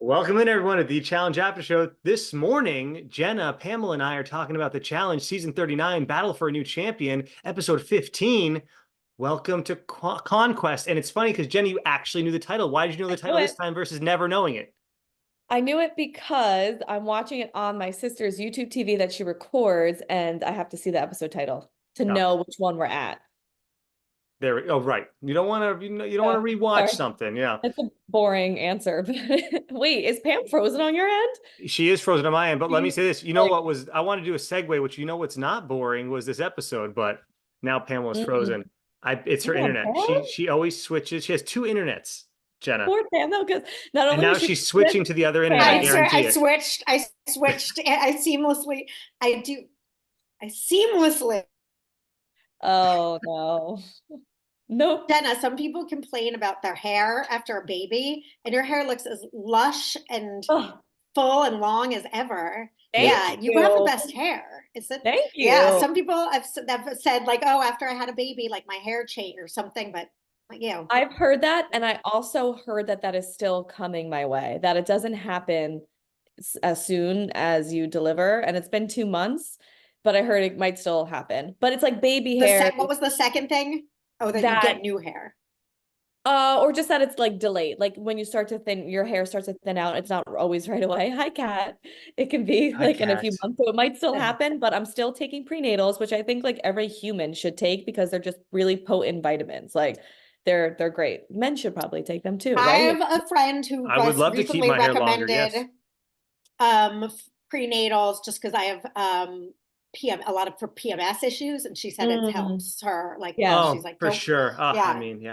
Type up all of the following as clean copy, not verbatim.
Welcome in, everyone, to the Challenge After Show. This morning, Jenna, Pamela, and I are talking about the Challenge Season 39, Battle for a New Champion, Episode 15. Welcome to Conquest. And it's funny because, Jenna, you actually knew the title. Why did you know the title this time versus never knowing it? I knew it because I'm watching it on my sister's YouTube TV that she records, and I have to see the episode title to know which one we're at. There. Oh, right. You don't want to. You don't want to rewatch something. Yeah. It's a boring answer. But wait, is Pam frozen on your end? She is frozen on my end. But let me say this. You know what was? I want to do a segue. Which what's not boring was this episode. But now Pamela's frozen. It's her internet. She always switches. She has two internets. Jenna. Poor Pam, though, because not only and now she's switching to the other internet. I switched. I seamlessly. I seamlessly. Oh no. Nope. Jenna, some people complain about their hair after a baby, and your hair looks as lush and full and long as ever. Thank you have the best hair. Thank you. Yeah, some people have said like, oh, after I had a baby, like my hair changed or something, but I've heard that, and I also heard that is still coming my way, that it doesn't happen as soon as you deliver, and it's been 2 months, but I heard it might still happen. But it's like baby hair. What was the second thing? Oh, that you get new hair. Or just that it's like delayed. Like when you start to your hair starts to thin out. It's not always right away. Hi, Kat. It can be like in a few months. So it might still happen, but I'm still taking prenatals, which I think like every human should take because they're just really potent vitamins. Like they're great. Men should probably take them too. I right? have a friend who I would love to keep my hair longer. Yes. Prenatals just because I have a lot of PMS issues, and she said it helps her. Like, she's like, for sure. I mean, we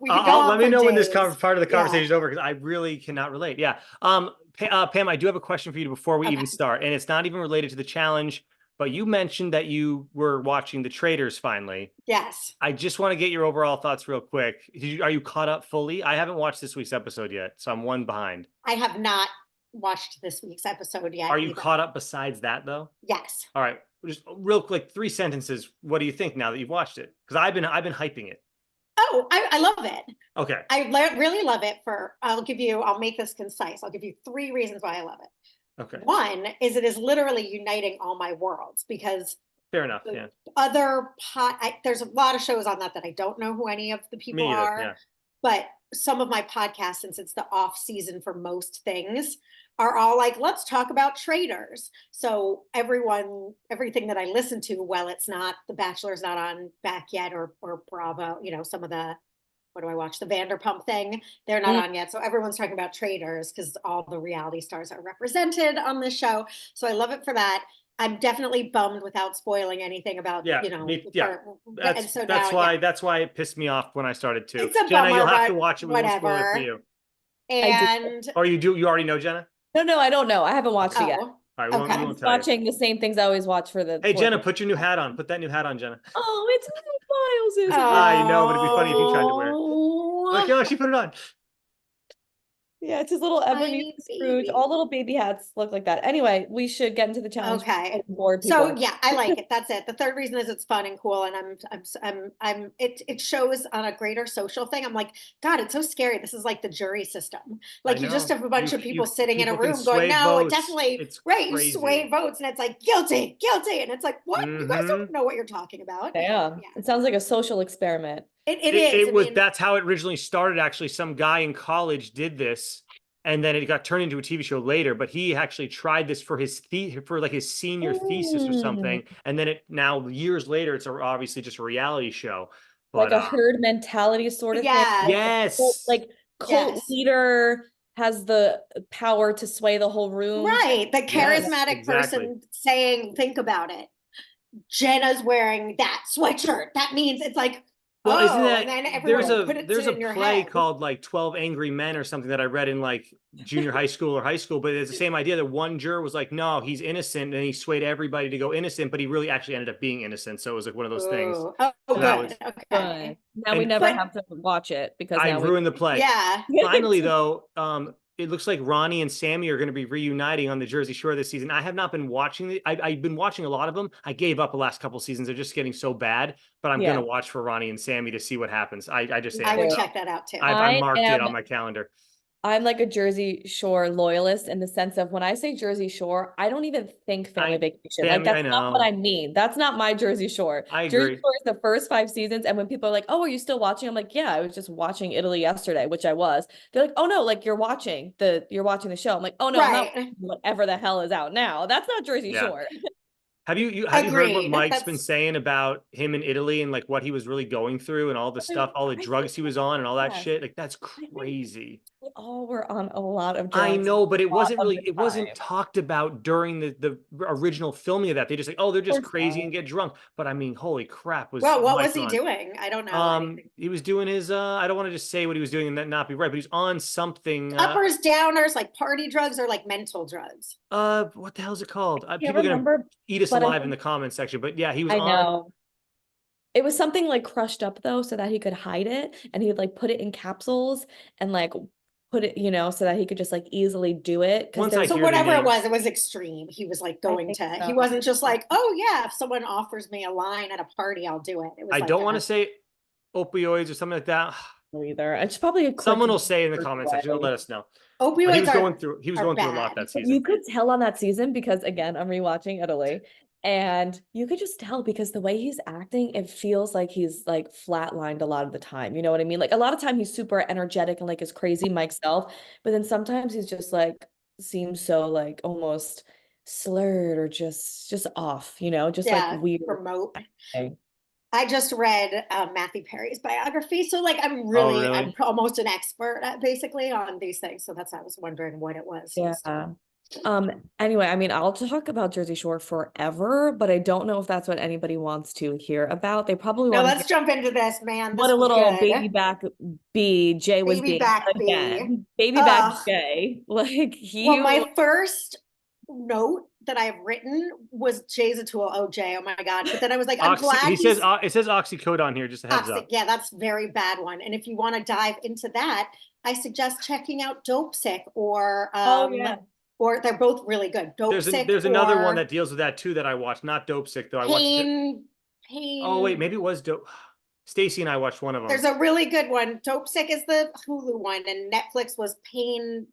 can let me know when this part of the conversation is over because I really cannot relate. Yeah. Pam, I do have a question for you before we even start, and it's not even related to the challenge. But you mentioned that you were watching the Traitors finally. Yes. I just want to get your overall thoughts real quick. Are you caught up fully? I haven't watched this week's episode yet, so I'm one behind. I have not watched this week's episode yet. Are you caught up besides that, though? Yes. All right. Just real quick, 3 sentences. What do you think now that you've watched it? Because I've been hyping it. Oh, I love it. Okay. I really love it I'll make this concise. I'll give you 3 reasons why I love it. Okay. One is it is literally uniting all my worlds because fair enough. Yeah. There's a lot of shows on that I don't know who any of the people are, but some of my podcasts, since it's the off season for most things, are all like, let's talk about Traitors. So everything that I listen to, it's not, The Bachelor's not on back yet, or Bravo, some of the, what do I watch? The Vanderpump thing. They're not on yet. So everyone's talking about Traitors because all the reality stars are represented on this show. So I love it for that. I'm definitely bummed without spoiling anything about, That's why it pissed me off when I started too. It's a Jenna, bummer, you'll have to watch it. We won't spoil it for you. And you already know, Jenna? No, I don't know. I haven't watched it yet. All right, I'm watching the same things I always watch for the. Hey, Jenna, put your new hat on. Put that new hat on, Jenna. Oh, it's Miles. I know, but it'd be funny if you tried to wear it. Look, she put it on. Yeah, it's his little ebony Scrooge. All little baby hats look like that. Anyway, we should get into the challenge. Okay. So yeah, I like it. That's it. The third reason is it's fun and cool, and it shows on a greater social thing. I'm like, God, it's so scary. This is like the jury system. Like you just have a bunch of people sitting in a room going, no, it definitely You sway votes, and it's like guilty, and it's like, what? You guys don't know what you're talking about. Yeah. It sounds like a social experiment. It is. That's how it originally started. Actually, some guy in college did this, and then it got turned into a TV show later. But he actually tried this for his senior thesis or something, and then now years later, it's obviously just a reality show. But, like a herd mentality sort of thing. Yes. Like cult leader has the power to sway the whole room. Right. The charismatic person saying, "Think about it. Jenna's wearing that sweatshirt. That means it's like." Well, isn't that there's a play called like 12 Angry Men or something that I read in like junior high school or high school, but it's the same idea that one juror was like, no, he's innocent, and he swayed everybody to go innocent, but he really actually ended up being innocent. So it was like one of those things. Good. Okay. Now we never have to watch it because I ruined the play. Yeah. Finally, though, it looks like Ronnie and Sammy are going to be reuniting on the Jersey Shore this season. I have not been watching it. I've been watching a lot of them. I gave up the last couple seasons. They're just getting so bad, but I'm going to watch for Ronnie and Sammy to see what happens. I would check that out too. I marked it on my calendar. I'm like a Jersey Shore loyalist in the sense of when I say Jersey Shore, I don't even think family vacation. Like that's not what I mean. That's not my Jersey Shore. I Jersey agree. Shore is the first 5 seasons. And when people are like, oh, are you still watching? I'm like, yeah, I was just watching Italy yesterday, which I was. They're like, oh no, like you're watching the show. I'm like, oh no, I'm not watching whatever the hell is out now. That's not Jersey Shore. Have you heard what Mike's been saying about him in Italy and like what he was really going through and all the stuff, all the drugs he was on and all that shit? Like that's crazy. We all were on a lot of drugs. I know, but it wasn't talked about during the original filming of that. They just like, oh, they're just crazy and get drunk. But I mean, holy crap, well, what was he doing? I don't know. He was doing his I don't want to just say what he was doing and that not be right, but he's on something. Uppers, downers, like party drugs or like mental drugs. What the hell is it called? People are gonna eat us alive in the comment section. But yeah, he was on. It was something like crushed up though, so that he could hide it, and he would like put it in capsules and like put it, so that he could just like easily do it. So whatever it was extreme. He was like going to, he wasn't just like, oh yeah, if someone offers me a line at a party, I'll do it. It was I don't want to say opioids or something like that. No, either. It's probably someone will say in the comment section, let us know. Opioids he was going through a lot that season. You could tell on that season because again, I'm rewatching Italy. And you could just tell because the way he's acting, it feels like he's like flatlined a lot of the time. You know what I mean? Like a lot of time he's super energetic and like his crazy Mike self, but then sometimes he's just like seems so like almost slurred or just off, just like weird. Remote. I just read Matthew Perry's biography, so like I'm almost an expert basically on these things. So that's I was wondering what it was. Yeah. Anyway, I mean, I'll talk about Jersey Shore forever, but I don't know if that's what anybody wants to hear about. They probably want. Let's jump into this, man. What a little baby back B Jay was being again. Baby back Jay. Like my first note that I've written was Jay's a tool. Oh, Jay. Oh my God. But then I was like, I'm glad it says oxycodone here, just a heads up. Yeah, that's a very bad one. And if you want to dive into that, I suggest checking out Dope Sick or or they're both really good. There's another one that deals with that too that I watched. Not Dope Sick though. Pain. Oh wait, maybe it was Dope. Stacy and I watched one of them. There's a really good one. Dope Sick is the Hulu one, and Netflix was Painkillers.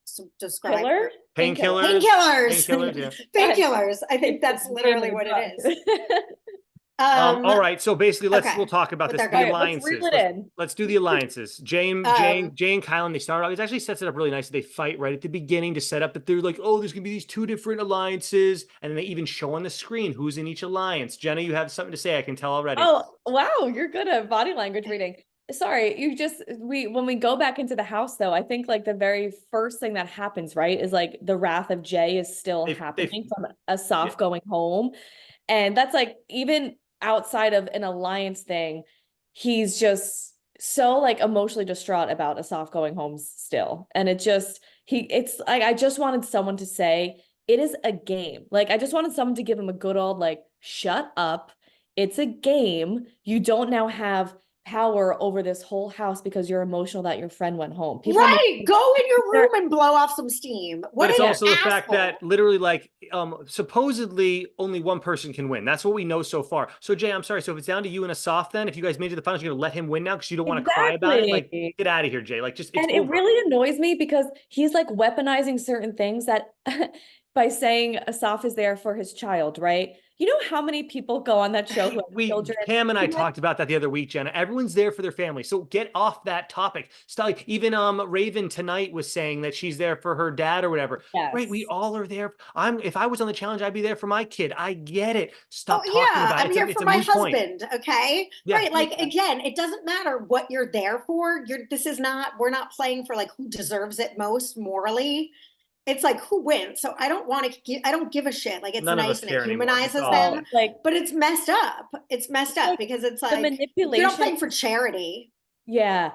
Painkillers. Yeah. Painkillers. I think that's literally what it is. All right, so basically we'll talk about this. The alliances. Let's do the alliances. Jay and Kylan, they start off. It actually sets it up really nice. They fight right at the beginning to set up that they're like, oh, there's gonna be these two different alliances, and then they even show on the screen who's in each alliance. Jenna, you have something to say, I can tell already. Oh wow, you're good at body language reading. Sorry, when we go back into the house though, I think like the very first thing that happens, right, is like the wrath of Jay is still happening from Asaf going home. And that's like even outside of an alliance thing, he's just so like emotionally distraught about Asaf going home still. And it's like I just wanted someone to say it is a game. Like I just wanted someone to give him a good old like shut up. It's a game. You don't now have power over this whole house because you're emotional that your friend went home. Go in your room and blow off some steam. But it's also the fact that literally like supposedly only one person can win. That's what we know so far. So Jay, I'm sorry. So if it's down to you and Asaf, then if you guys made it to the finals, you're gonna let him win now because you don't want to cry about it. Like get out of here, Jay. Like just it really annoys me because he's like weaponizing certain things that by saying Asaf is there for his child, right? You know how many people go on that show who have children? Cam and I talked about that the other week, Jenna. Everyone's there for their family. So get off that topic. Stop. Even Raven tonight was saying that she's there for her dad or whatever. Yes. Right. We all are there. If I was on the challenge, I'd be there for my kid. I get it. Stop talking about it. I'm here for my husband. Okay. Yeah. Right. Like again, it doesn't matter what you're there for. We're not playing for like who deserves it most morally. It's like who wins. So I don't give a shit. Like it's nice and it humanizes them. But it's messed up. It's messed up because it's like you're not playing for charity. Yeah.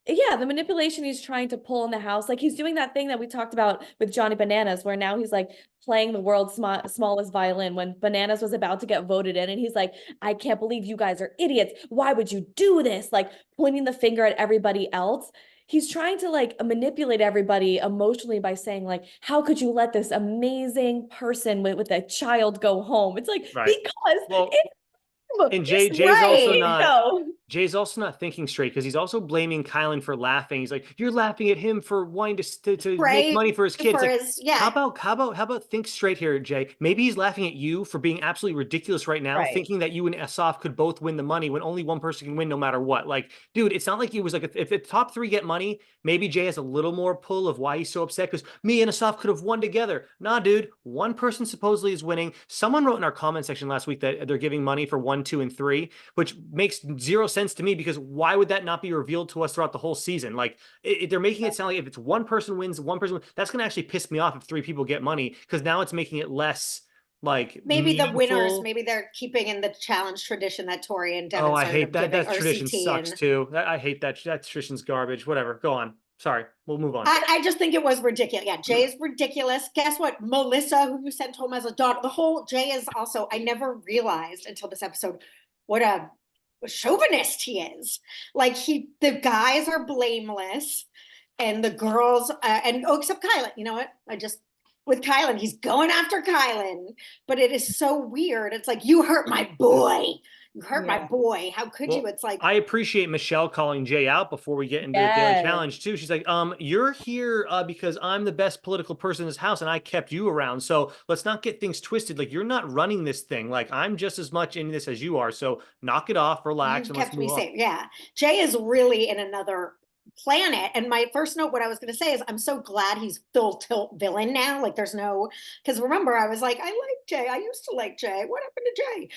Yeah, the manipulation he's trying to pull in the house. Like he's doing that thing that we talked about with Johnny Bananas, where now he's like playing the world's smallest violin when Bananas was about to get voted in. And he's like, I can't believe you guys are idiots. Why would you do this? Like pointing the finger at everybody else. He's trying to like manipulate everybody emotionally by saying like, how could you let this amazing person with a child go home? It's like, because it's and Jay's Jay's also not thinking straight because he's also blaming Kylan for laughing. He's like, "You're laughing at him for wanting to make money for his kids." How about think straight here, Jay? Maybe he's laughing at you for being absolutely ridiculous right now, thinking that you and Asaf could both win the money when only one person can win no matter what. Like, dude, it's not like it was like if the top three get money, maybe Jay has a little more pull of why he's so upset because me and Asaf could have won together. Nah, dude, one person supposedly is winning. Someone wrote in our comment section last week that they're giving money for 1, 2, and 3, which makes zero sense to me because why would that not be revealed to us throughout the whole season? Like they're making it sound like if it's one person wins, that's going to actually piss me off if 3 people get money because now it's making it less like maybe the winners, maybe they're keeping in the challenge tradition that Tori and Devin I hate that. That tradition RCT sucks too. I hate that. That tradition's garbage. Whatever. Go on. Sorry, we'll move on. I just think it was ridiculous. Yeah, Jay's ridiculous. Guess what? Melissa, who you sent home as a daughter, the whole Jay is also, I never realized until this episode what a chauvinist he is. Like the guys are blameless and the girls, except Kylan, you know what? With Kylan, he's going after Kylan, but it is so weird. It's like, you hurt my boy. You hurt my boy. How could you? It's like, I appreciate Michelle calling Jay out before we get into the daily challenge too. She's like, you're here because I'm the best political person in this house and I kept you around. So let's not get things twisted. Like you're not running this thing. Like I'm just as much in this as you are. So knock it off, relax. You kept me safe. Yeah. Jay is really in another planet. And my first note, what I was going to say is I'm so glad he's full tilt villain now. Like there's no, because remember I was like, I like Jay. I used to like Jay. What happened to Jay?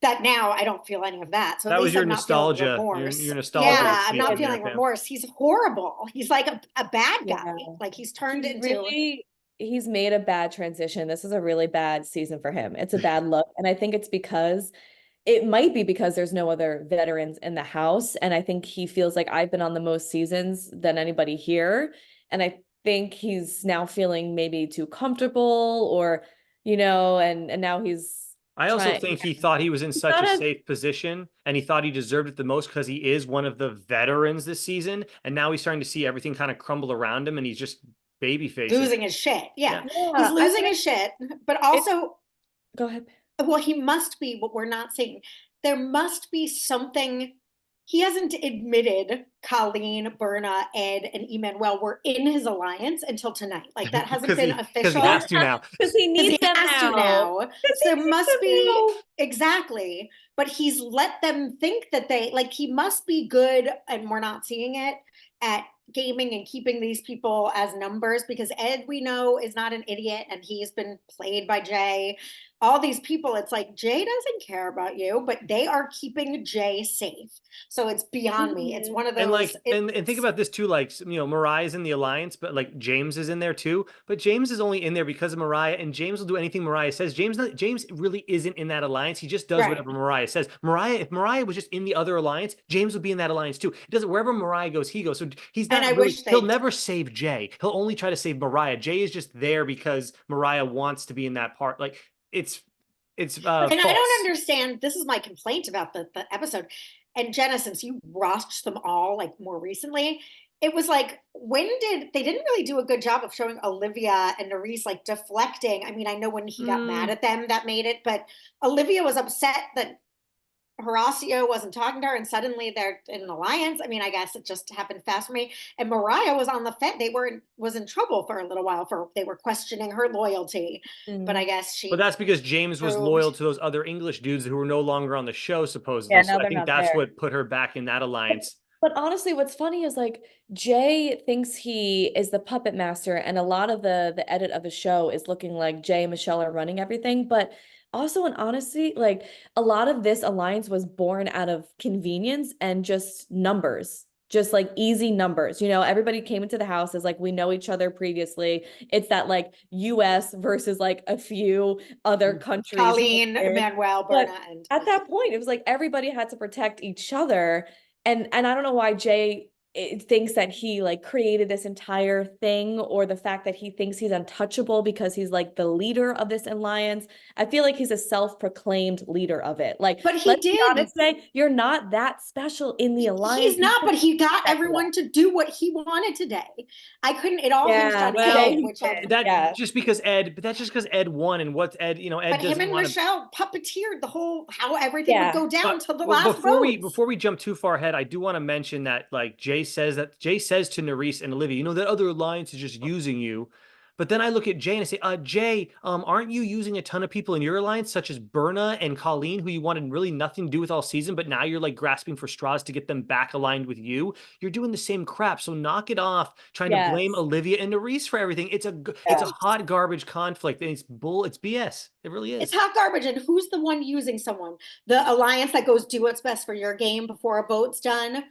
That now I don't feel any of that. So that was your nostalgia. Your nostalgia. Yeah, I'm not feeling remorse. He's horrible. He's like a bad guy. Like he's turned he's made a bad transition. This is a really bad season for him. It's a bad look. And I think it might be because there's no other veterans in the house. And I think he feels like I've been on the most seasons than anybody here. And I think he's now feeling maybe too comfortable or, and now I also think he thought he was in such a safe position and he thought he deserved it the most because he is one of the veterans this season. And now he's starting to see everything kind of crumble around him and he's just baby facing. Losing his shit. Yeah. He's losing his shit. But also, go ahead. Well, he must be what we're not seeing. There must be something. He hasn't admitted Colleen, Berna, Ed, and Emmanuel were in his alliance until tonight. Like that hasn't been official. Because he has to now. Because he needs them now. So there must be exactly. But he's let them think that he must be good, and we're not seeing it at gaming and keeping these people as numbers because Ed, we know, is not an idiot and he's been played by Jay. All these people, it's like Jay doesn't care about you, but they are keeping Jay safe. So it's beyond me. It's one of those. And think about this too, like, Mariah's in the alliance, but like James is in there too. But James is only in there because of Mariah, and James will do anything Mariah says. James really isn't in that alliance. He just does whatever Mariah says. If Mariah was just in the other alliance, James would be in that alliance too. It doesn't, wherever Mariah goes, he goes. So he's not he'll never save Jay. He'll only try to save Mariah. Jay is just there because Mariah wants to be in that part. Like it's and false. I don't understand. This is my complaint about the episode. And Jenna, since you watched them all like more recently, it was like, they didn't really do a good job of showing Olivia and Nerys like deflecting. I mean, I know when he got mad at them, that made it, but Olivia was upset that Horacio wasn't talking to her and suddenly they're in an alliance. I mean, I guess it just happened fast for me. And Mariah was on the fence. Was in trouble for a little while they were questioning her loyalty. But I guess But that's because James was loyal to those other English dudes who were no longer on the show, supposedly. Yeah, so I think that's what put her back in that alliance. But honestly, what's funny is like Jay thinks he is the puppet master, and a lot of the edit of the show is looking like Jay and Michelle are running everything. But also, in honesty, like a lot of this alliance was born out of convenience and just numbers, just like easy numbers. Everybody came into the house as like, we know each other previously. It's that like US versus like a few other countries. Colleen, Emmanuel, Berna. At that point, it was like everybody had to protect each other. And I don't know why Jay it thinks that he like created this entire thing, or the fact that he thinks he's untouchable because he's like the leader of this alliance. I feel like he's a self-proclaimed leader of it. Like, But he let's be did. honest, say you're not that special in the alliance. He's not, but he got everyone to do what he wanted today. It all hinged on well, Ed, which that just because Ed, but that's just because Ed won, and what's Ed, Ed but him doesn't and want Michelle puppeteered the whole, how everything would go down till the last before we jump too far ahead, I do want to mention that like Jay says to Nerys and Olivia, that other alliance is just using you. But then I look at Jay and I say, Jay, aren't you using a ton of people in your alliance, such as Berna and Colleen, who you wanted really nothing to do with all season, but now you're like grasping for straws to get them back aligned with you? You're doing the same crap, so knock it off, trying to blame Olivia and Nerys for everything. It's a hot garbage conflict, and it's BS. It really is. It's hot garbage, and who's the one using someone? The alliance that goes do what's best for your game before a vote's done,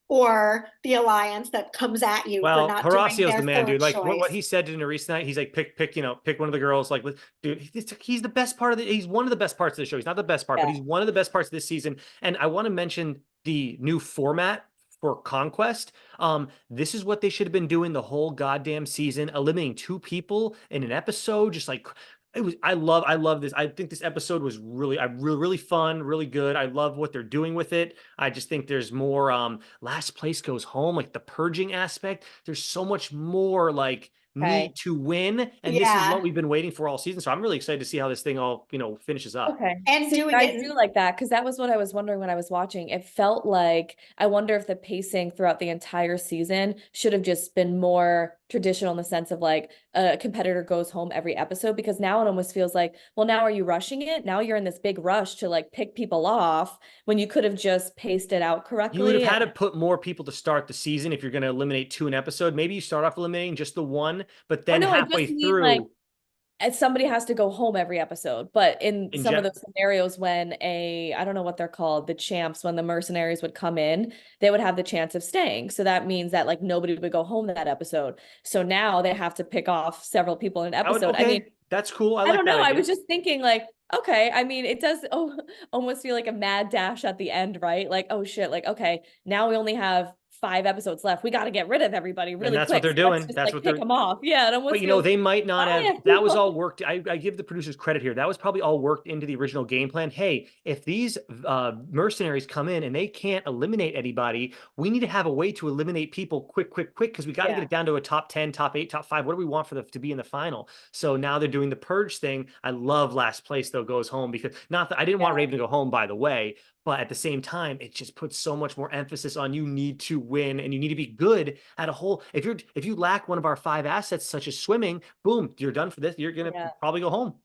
or the alliance that comes at you for not Horacio's doing their the man, dude. Like choice. what he said to Nerys tonight, he's like, pick one of the girls. Like, dude, he's the best part of he's one of the best parts of the show. He's not the best part, but he's one of the best parts of this season. And I want to mention the new format for Conquest. This is what they should have been doing the whole goddamn season, eliminating 2 people in an episode, just like I love this. I think this episode was really fun, really good. I love what they're doing with it. I just think there's more last place goes home, like the purging aspect. There's so much more like need to win, and this is what we've been waiting for all season. So I'm really excited to see how this thing all finishes up. And I do like that, because that was what I was wondering when I was watching. It felt like, I wonder if the pacing throughout the entire season should have just been more traditional, in the sense of like a competitor goes home every episode, because now it almost feels like, well, now are you rushing it? Now you're in this big rush to like pick people off, when you could have just paced it out correctly. You would have had to put more people to start the season if you're going to eliminate 2 an episode. Maybe you start off eliminating just the 1, but then halfway through, like, somebody has to go home every episode. But in some of those scenarios, when I don't know what they're called, the champs, when the mercenaries would come in, they would have the chance of staying. So that means that like nobody would go home that episode. So now they have to pick off several people in an episode. I mean, that's cool. I don't know. I was just thinking like, okay, I mean, it does almost feel like a mad dash at the end, right? Like, oh shit, like, okay, now we only have 5 episodes left. We got to get rid of everybody really quick. That's what they're doing. That's what they're pick them off. Yeah, it almost. But they might not have. That was all worked. I give the producers credit here. That was probably all worked into the original game plan. Hey, if these mercenaries come in and they can't eliminate anybody, we need to have a way to eliminate people quick, because we got to get it down to a top 10, top 8, top 5. What do we want to be in the final? So now they're doing the purge thing. I love last place though goes home, because not that I didn't want Raven to go home, by the way. But at the same time, it just puts so much more emphasis on you need to win, and you need to be good at a whole. If you lack one of our 5 assets, such as swimming, boom, you're done for this. You're gonna probably go home.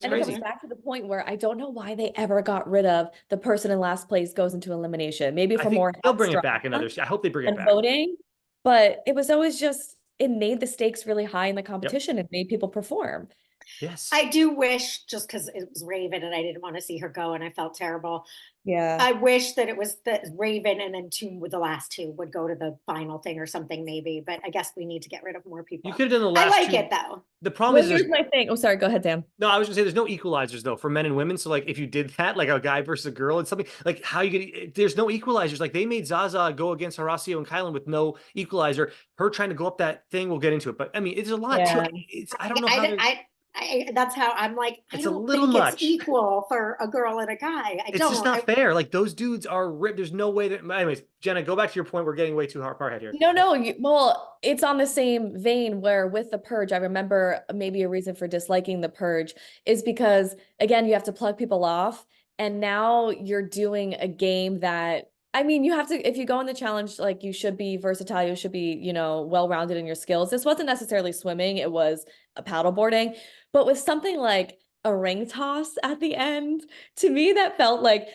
It's crazy. It comes back to the point where I don't know why they ever got rid of the person in last place goes into elimination. Maybe for more. They'll bring it back another. I hope they bring it back. Voting, but it was always just, it made the stakes really high in the competition. It made people perform. Yes. I do wish, just because it was Raven and I didn't want to see her go and I felt terrible. Yeah. I wish that it was that Raven and then the last 2 would go to the final thing or something maybe, but I guess we need to get rid of more people. You could have done the last I like it though. The problem is here's my thing. Oh, sorry. Go ahead, Dan. No, I was gonna say there's no equalizers though for men and women. So like if you did that, like a guy versus a girl and something, like how you get, there's no equalizers. Like they made Zaza go against Horacio and Kylan with no equalizer. Her trying to go up that thing, we'll get into it. But I mean, it's a lot too. I don't know that's how I'm like, it's a little much. It's equal for a girl and a guy. It's just not fair. Like those dudes are ripped. There's no way that. Anyways, Jenna, go back to your point. We're getting way too far ahead here. No. Well, it's on the same vein where with the purge, I remember maybe a reason for disliking the purge is because again, you have to plug people off, and now you're doing a game that. I mean, you have to, if you go in the challenge, like you should be versatile, you should be, well-rounded in your skills. This wasn't necessarily swimming, it was a paddleboarding, but with something like a ring toss at the end, to me, that felt like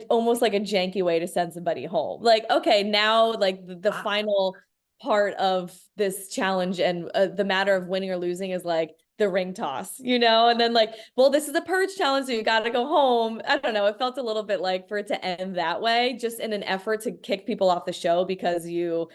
almost like a janky way to send somebody home. Like, okay, now like the final part of this challenge and the matter of winning or losing is like the ring toss, and then like, well, this is a purge challenge, so you got to go home. I don't know. It felt a little bit like for it to end that way, just in an effort to kick people off the show because you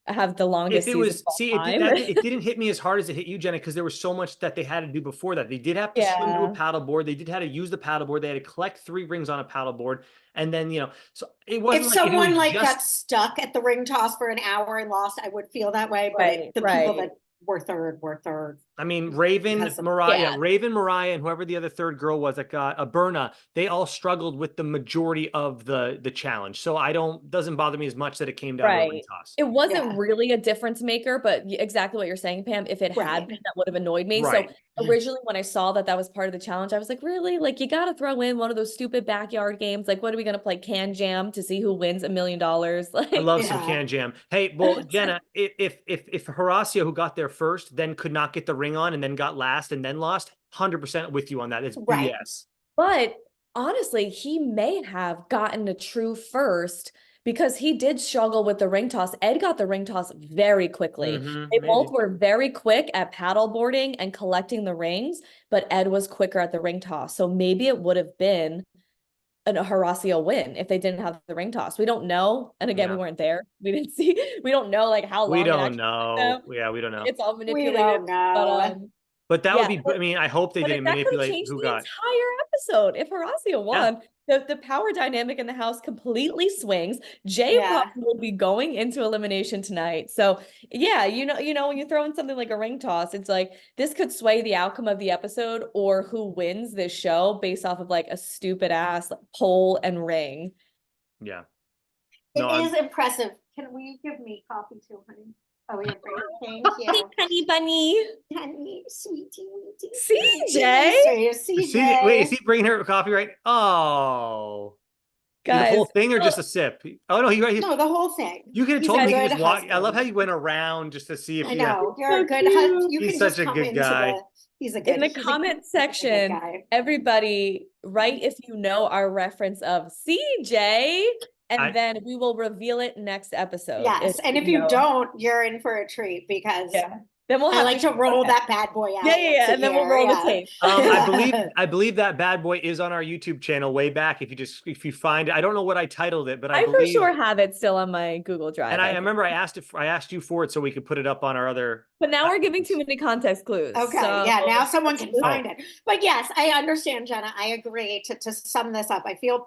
have the longest If it season was, of all see, time. it didn't hit me as hard as it hit you, Jenna, because there was so much that they had to do before that. They did have to swim to a paddleboard. They did have to use the paddleboard. They had to collect 3 rings on a paddleboard. And then, so it wasn't if like someone it was got stuck at the ring toss for an hour and lost, I would feel that way. But the people that were third. I mean, Raven, Mariah, and whoever the other third girl was that got Berna, they all struggled with the majority of the challenge. So doesn't bother me as much that it came down to a ring toss. It wasn't really a difference maker, but exactly what you're saying, Pam. If it had been, that would have annoyed me. So originally when I saw that was part of the challenge, I was like, really? Like, you got to throw in one of those stupid backyard games. Like, what are we going to play? Can Jam to see who wins $1 million? Like, I love some Can Jam. Hey, well, Jenna, if Horacio, who got there first, then could not get the ring on and then got last and then lost, 100% with you on that. It's BS. But honestly, he may have gotten a true first because he did struggle with the ring toss. Ed got the ring toss very quickly. They both were very quick at paddle boarding and collecting the rings, but Ed was quicker at the ring toss. So maybe it would have been a Horacio win if they didn't have the ring toss. We don't know. And again, we weren't there. We didn't see. We don't know like how long. We don't know. Yeah, we don't know. It's all manipulated. We don't know. But that would be, I mean, I hope they didn't manipulate who got. Entire episode. If Horacio won, the power dynamic in the house completely swings. Jay probably will be going into elimination tonight. So yeah, you know, when you throw in something like a ring toss, it's like this could sway the outcome of the episode or who wins this show based off of like a stupid ass poll and ring. Yeah. It is impressive. Will you give me coffee too, honey? Oh, you're great. Thank you. Honey bunny. Honey, sweetie. CJ. Wait, is he bringing her coffee right? Oh. Guys. The whole thing or just a sip? Oh, no, no, the whole thing. You could have told me he was walking. I love how you went around just to see if I know. You're a good husband. He's such a good guy. He's a good guy. In the comment section, everybody write if you know our reference of CJ. And then we will reveal it next episode. Yes, and if you don't, you're in for a treat because then we'll have to roll that bad boy out. Yeah, and then we'll roll the tape. I believe that bad boy is on our YouTube channel way back. If you find it, I don't know what I titled it, but I believe, for sure have it still on my Google Drive. And I remember I asked you for it so we could put it up on our other. But now we're giving too many context clues. Okay, now someone can find it. But yes, I understand, Jenna. I agree. To sum this up, I feel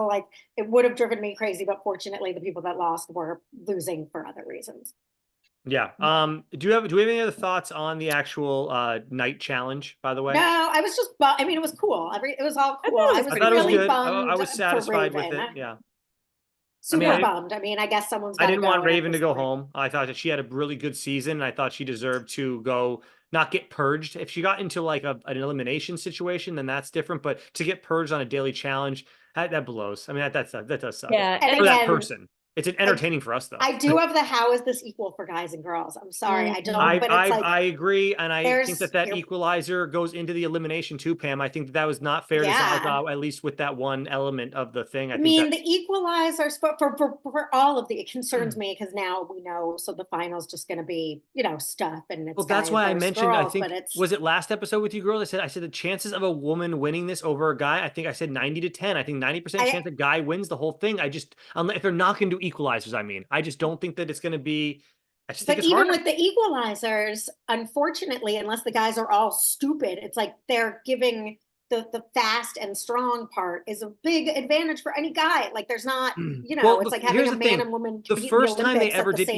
like it would have driven me crazy, but fortunately, the people that lost were losing for other reasons. Yeah. Do we have any other thoughts on the actual night challenge, by the way? No, I was just, I mean, it was cool. It was all cool. I thought it was really good. I was satisfied with it. Yeah. Super bummed. I mean, I guess I didn't want Raven to go home. I thought that she had a really good season. And I thought she deserved to not get purged. If she got into like an elimination situation, then that's different. But to get purged on a daily challenge, that blows. I mean, that does suck. Yeah. For that person. It's entertaining for us, though. I do have the how is this equal for guys and girls? I'm sorry, I don't. But I agree, and I think that equalizer goes into the elimination too, Pam. I think that was not fair to Zaza, at least with that one element of the thing. I mean, the equalizers for all of it concerns me because now we know. So the final's just going to be stuff, and it's that's why I mentioned. Girls, I think was it last episode with you, girl? I said the chances of a woman winning this over a guy. I think I said 90-10. I think 90% chance a guy wins the whole thing. If they're not going to do equalizers, I just don't think that it's going to be. But even with the equalizers, unfortunately, unless the guys are all stupid, it's like they're giving the fast and strong part is a big advantage for any guy. Like there's not, it's like having a man and woman. The first time they ever did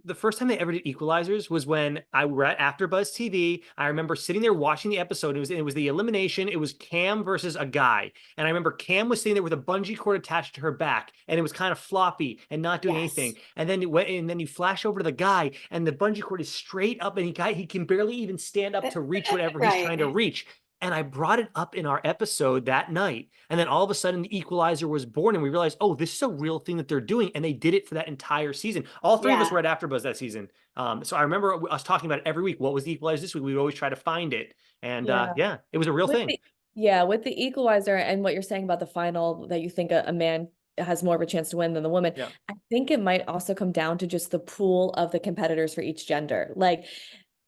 equalizers was when I were at AfterBuzz TV. I remember sitting there watching the episode. It was the elimination. It was Cam versus a guy, and I remember Cam was sitting there with a bungee cord attached to her back, and it was kind of floppy and not doing anything. And then you flash over to the guy, and the bungee cord is straight up, and he can barely even stand up to reach whatever he's trying to reach. And I brought it up in our episode that night. And then all of a sudden the equalizer was born and we realized, oh, this is a real thing that they're doing. And they did it for that entire season. All three of us were at AfterBuzz that season. So I remember us talking about it every week. What was the equalizer this week? We would always try to find it. And it was a real thing. With the equalizer and what you're saying about the final, that you think a man has more of a chance to win than the woman. Yeah. I think it might also come down to just the pool of the competitors for each gender. Like,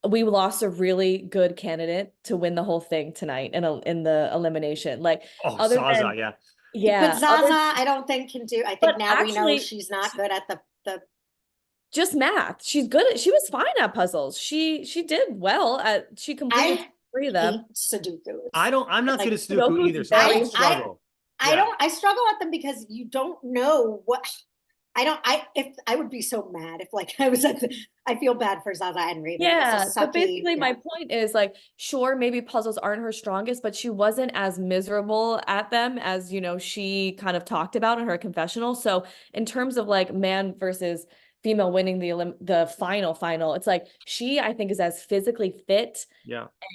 we lost a really good candidate to win the whole thing tonight in the elimination. Like, Zaza, But Zaza, I don't think can do. I think now we know she's not good at the just math. She's good at, she was fine at puzzles. She did well at, she completed 3 of them. Sudoku. I'm not like, good at Sudoku either, so I struggle. I struggle at them because you don't know what, if I would be so mad if like I was I feel bad for Zaza and Raven. Yeah, so basically my point is like, sure, maybe puzzles aren't her strongest, but she wasn't as miserable at them as, you know, she kind of talked about in her confessional. So in terms of like man versus female winning the final, it's like I think is as physically fit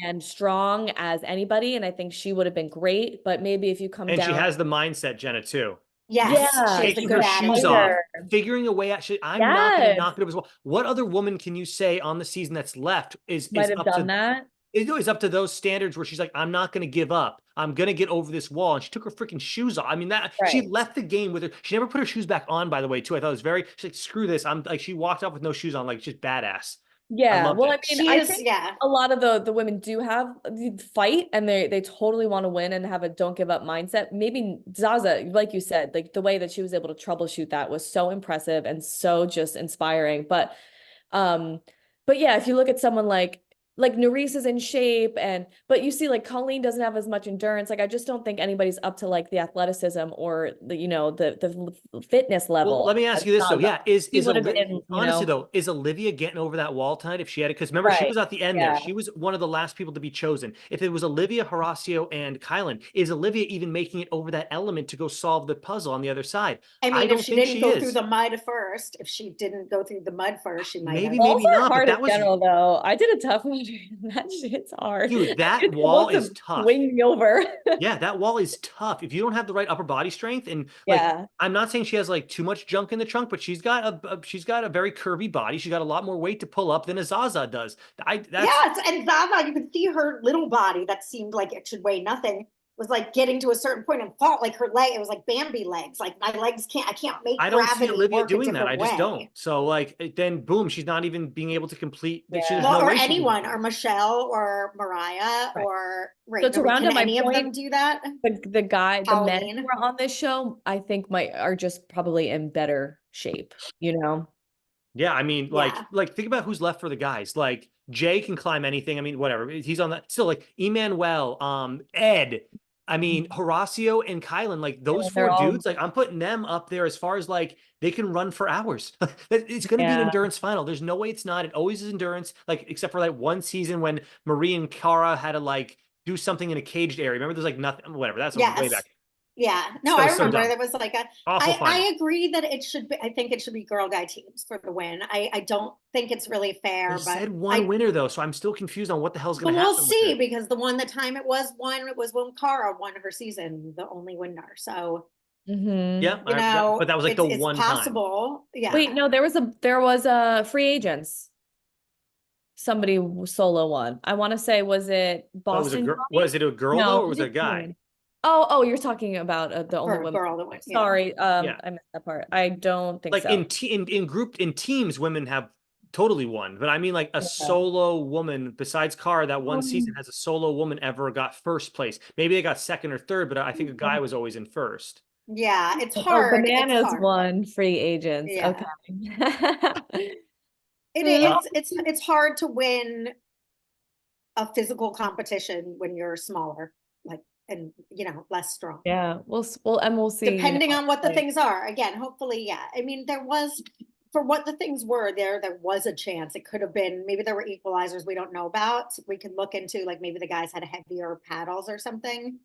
and strong as anybody, and I think she would have been great. But maybe if you come down, she has the mindset, Jenna, too. Yes, taking her shoes off, figuring a way out. I'm not going to knock it up as well. What other woman can you say on the season that's left is might have done that? It's up to those standards where she's like, I'm not going to give up. I'm going to get over this wall. And she took her freaking shoes off. I mean, she left the game with her. She never put her shoes back on, by the way, too. I thought it was she's like, screw this. I'm like, she walked off with no shoes on, like, just badass. Yeah, well, I mean, I think a lot of the women do have the fight, and they totally want to win and have a don't give up mindset. Maybe Zaza, like you said, like the way that she was able to troubleshoot that was so impressive and so just inspiring. But yeah, if you look at someone like Nerys is in shape, but you see like Colleen doesn't have as much endurance. Like I just don't think anybody's up to like the athleticism or the, you know, the fitness level. Well, let me ask you this though. Yeah, honestly though, is Olivia getting over that wall tonight if she had it? Because remember, she was at the end there. She was one of the last people to be chosen. If it was Olivia, Horacio, and Kylan, is Olivia even making it over that element to go solve the puzzle on the other side? I mean, if she didn't go through the mud first, she might maybe not. But that was general though. I did a tough one. That shit's hard. Dude, that wall is tough. Swing me over. Yeah, that wall is tough. If you don't have the right upper body strength, and like, I'm not saying she has like too much junk in the trunk, but she's got a very curvy body. She's got a lot more weight to pull up than a Zaza does. And Zaza, you could see her little body that seemed like it should weigh nothing, was like getting to a certain point and felt like her leg, it was like Bambi legs. Like my legs I can't make I don't see Olivia doing that. I just don't. So like then boom, she's not even being able to complete. Or anyone, or Michelle or Mariah or So to round up my any point, of them do that? The men who are on this show, I think are just probably in better shape, you know? Yeah, I mean, like think about who's left for the guys. Like Jay can climb anything. I mean, whatever. He's on that still. Like Emmanuel, Ed. I mean, Horacio and Kylan, like those 4 dudes, like I'm putting them up there as far as like they can run for hours. It's going to be an endurance final. There's no way it's not. It always is endurance, like except for like one season when Marie and Cara had to like do something in a caged area. Remember, there's like nothing, whatever. That's way back. Yeah, no, I remember there was like I agree that it should be, I think it should be girl guy teams for the win. I don't think it's really fair. They said one winner though, so I'm still confused on what the hell's going to happen. We'll see, because the one time it was when Cara won her season, the only winner. So but that was like the one possible. Time. Yeah. Wait, no, there was a free agents. Somebody solo won. I want to say, was it Boston? Was it a girl though, or was it a guy? Oh, you're talking about the only woman. Girl, sorry, I missed that part. I don't think so. Like in teams, women have totally won, but I mean like a solo woman besides Cara that one season has a solo woman ever got first place. Maybe they got second or third, but I think a guy was always in first. Yeah, it's hard. Bananas won free agents. Yeah. Okay. It's hard to win a physical competition when you're smaller, like, and less strong. Yeah, we'll see. Depending on what the things are. Again, hopefully, I mean, there was, for what the things were, there was a chance. It could have been, maybe there were equalizers we don't know about. We could look into, like, maybe the guys had heavier paddles or something.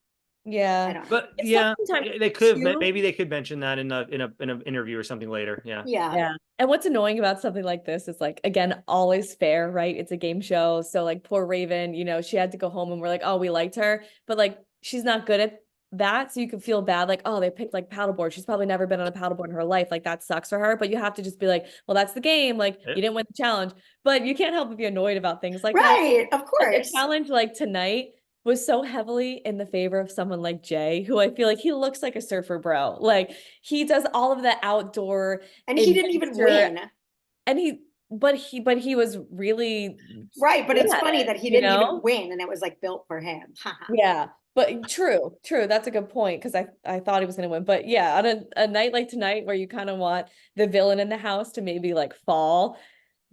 Yeah, but they could have. Maybe they could mention that in an interview or something later. Yeah. And what's annoying about something like this is, like, again, all is fair, right? It's a game show, so like poor Raven, she had to go home, and we're like, oh, we liked her, but like she's not good at that, so you can feel bad, like, oh, they picked like paddleboard. She's probably never been on a paddleboard in her life. Like that sucks for her. But you have to just be like, well, that's the game. Like you didn't win the challenge, but you can't help but be annoyed about things like that. Of course. Like the challenge like tonight was so heavily in the favor of someone like Jay, who I feel like he looks like a surfer bro. Like he does all of the outdoor, and he didn't even win. And but he was really right. But it's funny it, that he didn't even win, and it was like built for him. Yeah. But true. That's a good point because I thought he was going to win. But yeah, on a night like tonight where you kind of want the villain in the house to maybe like fall,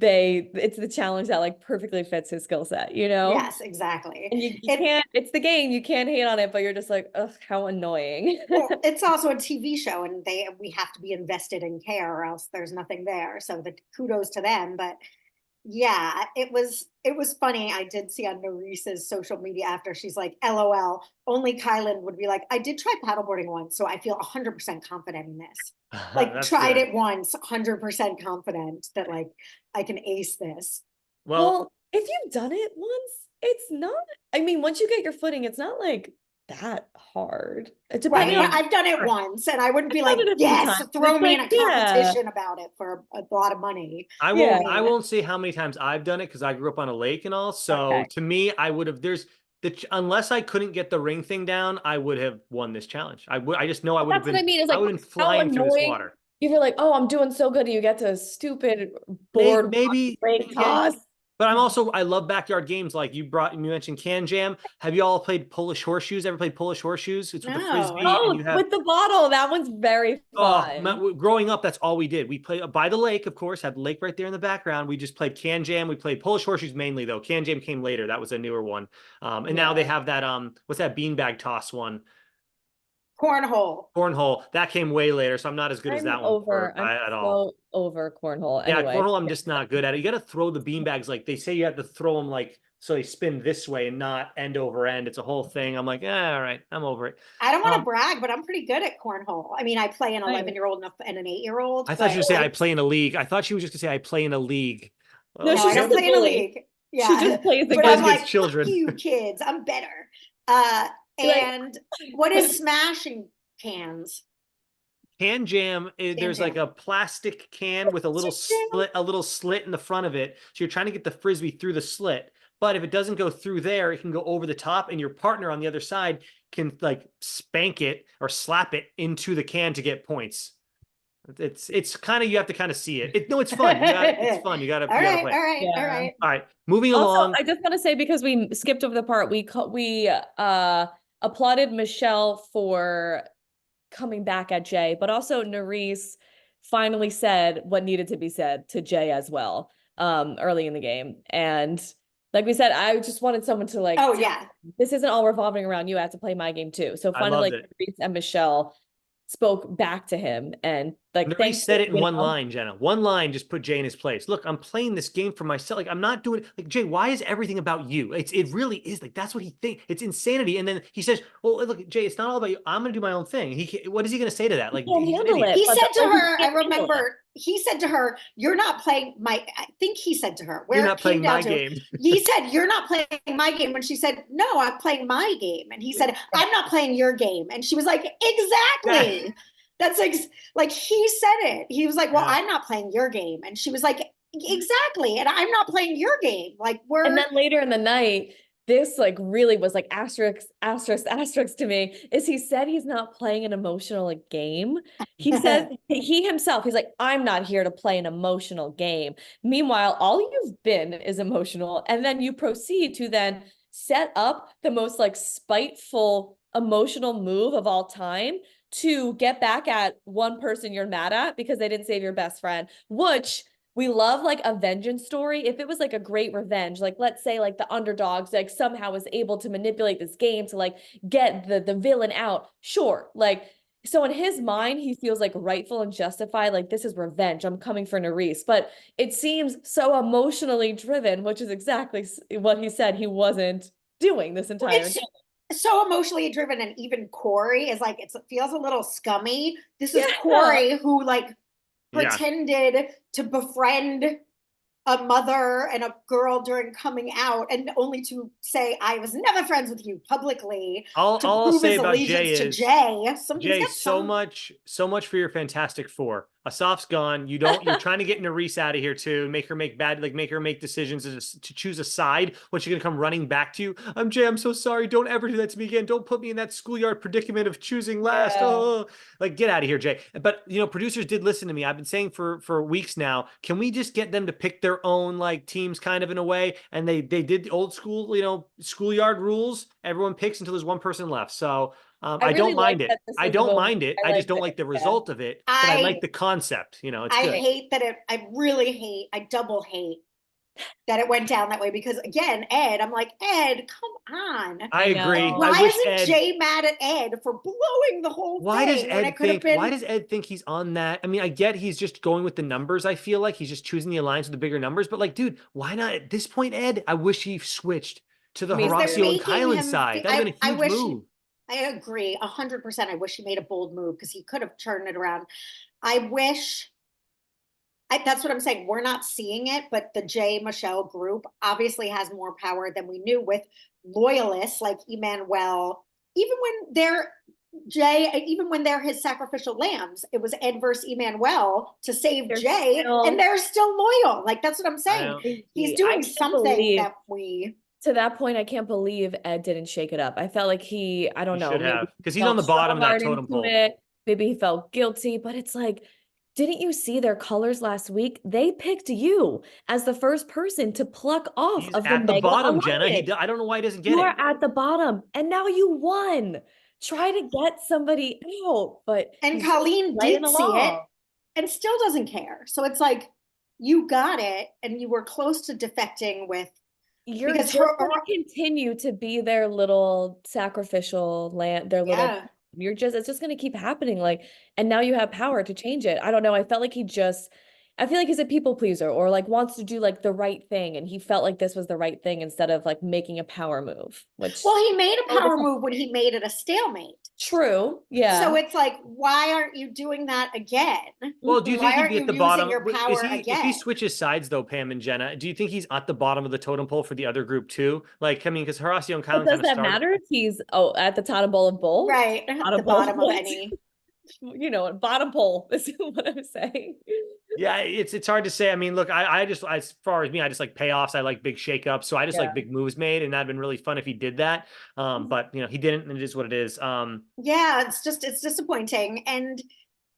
it's the challenge that like perfectly fits his skill set, you know? Yes, exactly. And you can't, it's the game, you can't hate on it, but you're just like, ugh, how annoying. Well, it's also a TV show, and we have to be invested in care, or else there's nothing there. So the kudos to them. But yeah, it was funny. I did see on Nourice's social media after, she's like, LOL, only Kylan would be like, I did try paddleboarding once, so I feel 100% confident in this. Like tried it once, 100% confident that like I can ace this. Well, if you've done it once, it's not, I mean, once you get your footing, it's not like that hard. Right. I've done it once, and I wouldn't be like, yes, throw me in a competition about it for a lot of money. I won't say how many times I've done it because I grew up on a lake and all. So to me, I would have, unless I couldn't get the ring thing down, I would have won this challenge. I just know I would have been. That's what I mean. Is like, I would have been flying through this water. You feel like, oh, I'm doing so good, and you get to a stupid board maybe toss. But I love backyard games. Like you mentioned Can Jam. Have you all played Polish horseshoes? Ever played Polish horseshoes? It's with the frisbee. Oh, and with the bottle. That one's very fun. Growing up, that's all we did. We played by the lake, of course, had the lake right there in the background. We just played Can Jam. We played Polish horseshoes mainly, though. Can Jam came later. That was a newer one. And now they have that, what's that beanbag toss one? Cornhole. That came way later, so I'm not as good as that one at all. Over cornhole. Yeah, anyway. Cornhole, I'm just not good at it. You got to throw the beanbags, like they say you have to throw them like so they spin this way and not end over end. It's a whole thing. I'm like, all right, I'm over it. I don't want to brag, but I'm pretty good at cornhole. I mean, I play an 11-year-old and an 8-year-old. I thought you would say I play in a league. I thought she was just gonna say I play in a league. No, she's just play in a league. Yeah, she just plays against I'm like, children. You kids, I'm better. And what is smashing cans? Can Jam, there's like a plastic can with a little slit in the front of it. So you're trying to get the frisbee through the slit. But if it doesn't go through there, it can go over the top, and your partner on the other side can like spank it or slap it into the can to get points. It's kind of, you have to kind of see it. It's fun. It's fun. You gotta play. All right. Moving along. I just want to say, because we skipped over the part, we applauded Michelle for coming back at Jay, but also Nourice finally said what needed to be said to Jay as well early in the game. And like we said, I just wanted someone to like, oh yeah, this isn't all revolving around you. I have to play my game too. So finally, like Nourice and Michelle spoke back to him, and like they said it in one line, Jenna. One line just put Jay in his place. Look, I'm playing this game for myself. Like, I'm not doing like, Jay, why is everything about you? It really is, like, that's what he thinks. It's insanity. And then he says, well, look, Jay, it's not all about you. I'm gonna do my own thing. What is he gonna say to that? Like, he said to her, I remember he said to her, you're not playing my, I think he said to her, you're not playing my game. He said, you're not playing my game. And she said, no, I'm playing my game. And he said, I'm not playing your game. And she was like, exactly. That's like he said it. He was like, well, I'm not playing your game. And she was like, exactly. And I'm not playing your game. Like and then later in the night, this like really was like asterisk to me, is he said he's not playing an emotional game. He said he himself, he's like, I'm not here to play an emotional game. Meanwhile, all you've been is emotional. And then you proceed to then set up the most like spiteful emotional move of all time to get back at one person you're mad at because they didn't save your best friend, which we love like a vengeance story. If it was like a great revenge, like let's say like the underdogs like somehow was able to manipulate this game to like get the villain out. Sure. Like, so in his mind, he feels like rightful and justified. Like, this is revenge. I'm coming for Nourice. But it seems so emotionally driven, which is exactly what he said he wasn't doing this entire game. So emotionally driven, and even Corey is like, it feels a little scummy. This is Corey who like pretended to befriend a mother and a girl during coming out, and only to say I was never friends with you publicly. All I'll say about Jay is Jay, so much for your Fantastic Four. Asaf's gone. You're trying to get Nerys out of here too, make her make decisions to choose a side when she's gonna come running back to you. Jay, I'm so sorry. Don't ever do that to me again. Don't put me in that schoolyard predicament of choosing last. Oh, like get out of here, Jay. But producers did listen to me. I've been saying for weeks now, can we just get them to pick their own like teams kind of in a way? And they did the old school, schoolyard rules. Everyone picks until there's one person left. So I don't mind it. I don't mind it. I just don't like the result of it. But I like the concept. It's I good. hate that I double hate that it went down that way because again, Ed, I'm like, Ed, come on. I agree. Why isn't Jay mad at Ed for blowing the whole thing? Why does Ed think he's on that? I mean, I get he's just going with the numbers. I feel like he's just choosing the alliance with the bigger numbers. But like, dude, why not at this point, Ed? I wish he switched to the Horacio and Kylan side. That would have been a huge move. I agree 100%. I wish he made a bold move because he could have turned it around. That's what I'm saying. We're not seeing it, but the Jay Michelle group obviously has more power than we knew with loyalists like Emmanuel. Even when they're his sacrificial lambs, it was Ed versus Emmanuel to save Jay, and they're still loyal. Like that's what I'm saying. He's doing something that we. To that point, I can't believe Ed didn't shake it up. I felt like I don't know. Because he's on the bottom of that totem pole. Maybe he felt guilty, but it's like, didn't you see their colors last week? They picked you as the first person to pluck off he's of at the bottom, alliance. Jenna. I don't know why he doesn't get it. You are at the bottom, and now you won. Try to get somebody out, and Colleen did see it and still doesn't care. So it's like you got it, and you were close to defecting with. You're just going to continue to be their little sacrificial land, their little. It's just going to keep happening. And now you have power to change it. I don't know. I felt like I feel like he's a people pleaser or like wants to do like the right thing. And he felt like this was the right thing instead of like making a power move, he made a power move when he made it a stalemate. True. Yeah. So it's like, why aren't you doing that again? Well, do you think he'd be at the bottom? If he switches sides though, Pam and Jenna, do you think he's at the bottom of the totem pole for the other group too? Like, I mean, because Horacio and Kylan does that matter if he's at the totem pole of both? Right. At the bottom of any. Bottom pole is what I'm saying. Yeah, it's hard to say. I mean, look, I just, as far as me, I just like payoffs. I like big shakeups. So I just like big moves made, and that'd been really fun if he did that. But he didn't, and it is what it is. Yeah, it's disappointing. And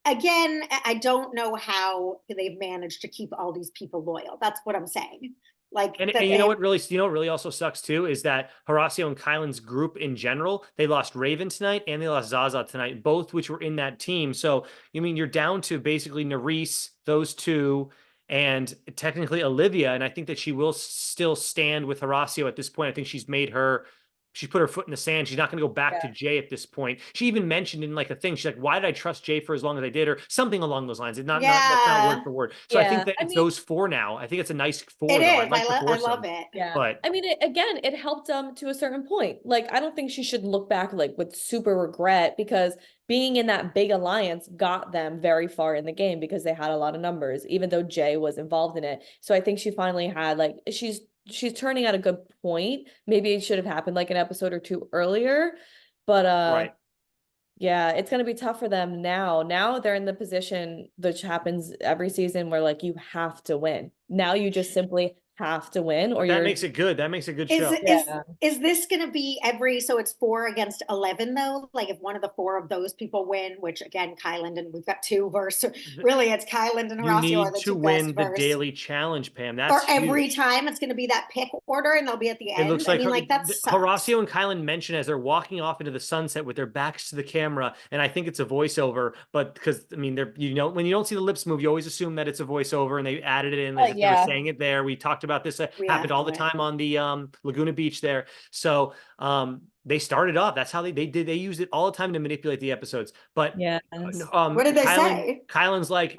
again, I don't know how they've managed to keep all these people loyal. That's what I'm saying. And you know what really also sucks too is that Horacio and Kylan's group in general, they lost Raven tonight and they lost Zaza tonight, both which were in that team. So you're down to basically Nerys, those two, and technically Olivia. And I think that she will still stand with Horacio at this point. I think she's put her foot in the sand. She's not going to go back to Jay at this point. She even mentioned in like a thing, she's like, why did I trust Jay for as long as I did, or something along those lines. It's not word for word. So I think that it's those four now. I think it's a nice four. It is. I love it. Yeah. But I mean, it helped them to a certain point. Like, I don't think she should look back like with super regret because being in that big alliance got them very far in the game because they had a lot of numbers, even though Jay was involved in it. So I think she finally had she's turning at a good point. Maybe it should have happened like an episode or two earlier, but right. Yeah, it's going to be tough for them now. Now they're in the position which happens every season where like you have to win. Now you just simply have to win, or that makes it good. That makes a good show. Is this going to be so it's 4 against 11 though? Like if one of the 4 of those people win, which again, Kylan, and we've got 2 versus really it's Kylan and Horacio. You need to win the daily challenge, Pam. That's or every time it's going to be that pick order and they'll be at the end. It looks like, that Horacio and Kylan mention as they're walking off into the sunset with their backs to the camera, and I think it's a voiceover, but because I mean when you don't see the lips move, you always assume that it's a voiceover, and they added it in. They were saying it there. We talked about this. Happened all the time on the Laguna Beach there. So they started off. That's how they used it all the time to manipulate the episodes. But what did they say? Kylan's like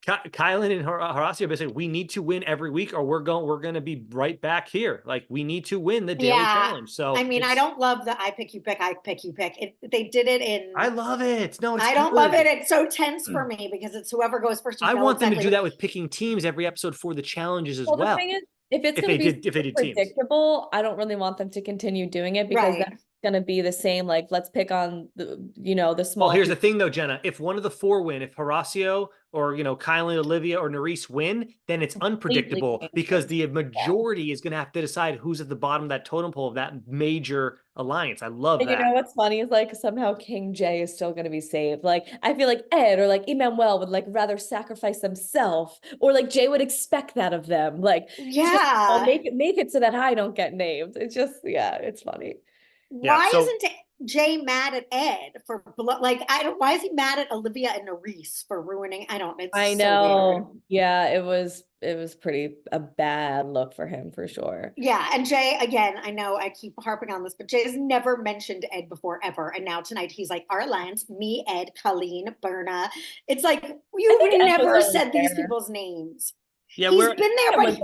Kylan and Horacio basically, we need to win every week or we're going to be right back here. Like we need to win the daily challenge. So I mean, I don't love the I pick you pick. They did it in. I love it. No, I don't love it. It's so tense for me because it's whoever goes first. I want them to do that with picking teams every episode for the challenges as well. The thing is, if it's going to be predictable, I don't really want them to continue doing it because then gonna be the same. Like, let's pick on the small. Well, here's the thing though, Jenna. If one of the four win, if Horacio or Kylie, Olivia, or Nerys win, then it's unpredictable because the majority is going to have to decide who's at the bottom of that totem pole of that major alliance. I love that. You know what's funny is like somehow King Jay is still going to be saved. Like I feel like Ed or like Emmanuel would like rather sacrifice themselves, or like Jay would expect that of them. Like, yeah, make it so that I don't get named. It's just, yeah, it's funny. Why isn't Jay mad at Ed for like, why is he mad at Olivia and Nerys for ruining? I know. So yeah, it was pretty a bad look for him for sure. Yeah, and Jay, again, I know I keep harping on this, but Jay's never mentioned Ed before ever, and now tonight he's like, our alliance, me, Ed, Colleen, Berna. It's like you've never said these people's names. Yeah, he's been there, but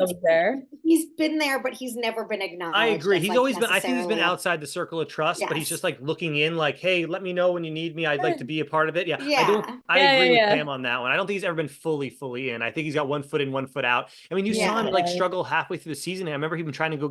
he's been there, but he's never been acknowledged. I agree. He's always been. I think he's been outside the circle of trust, but he's just like looking in, like, "Hey, let me know when you need me. I'd like to be a part of it." Yeah, I agree with Pam on that one. I don't think he's ever been fully in. I think he's got 1 foot in, 1 foot out. I mean, you saw him like struggle halfway through the season. I remember him trying to go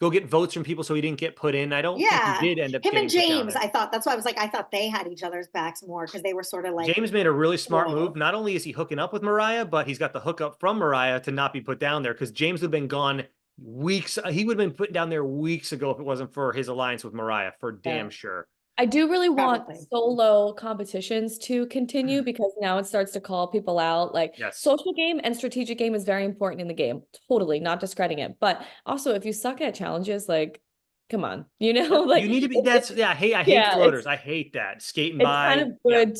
get votes from people so he didn't get put in. I don't think he did end up him and James. I thought that's why I was like, I thought they had each other's backs more because they were sort of like, James made a really smart move. Not only is he hooking up with Mariah, but he's got the hookup from Mariah to not be put down there, because James would have been gone weeks. He would have been put down there weeks ago if it wasn't for his alliance with Mariah, for damn sure. I do really want solo competitions to continue, because now it starts to call people out. Like social game and strategic game is very important in the game. Totally not discrediting it. But also if you suck at challenges, like, come on, like you need to be, I hate floaters. I hate that skating by. It's kind of good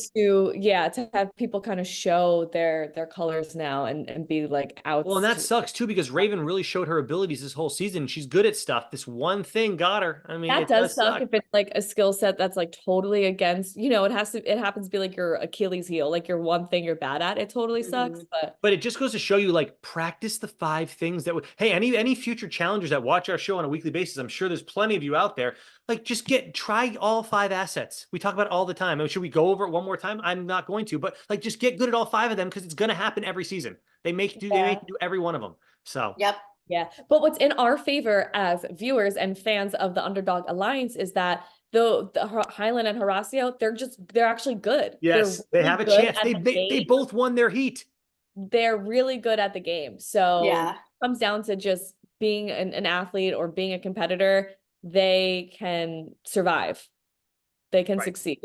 to have people kind of show their colors now and be like out. Well, and that sucks too, because Raven really showed her abilities this whole season. She's good at stuff. This one thing got her. I mean, that does suck if it's like a skill set that's like totally against, it happens to be like your Achilles heel, like your one thing you're bad at. It totally sucks. But it just goes to show you, like, practice the 5 things that would, hey, any future challengers that watch our show on a weekly basis, I'm sure there's plenty of you out there, like, just try all 5 assets. We talk about it all the time. I mean, should we go over it one more time? I'm not going to, but like, just get good at all 5 of them, because it's going to happen every season. They make you do every one of them. So yeah. But what's in our favor as viewers and fans of the Underdog Alliance is that the Highland and Horacio, they're actually good. Yes, they have a chance. They both won their heat. They're really good at the game. So it comes down to just being an athlete or being a competitor. They can survive. They can succeed.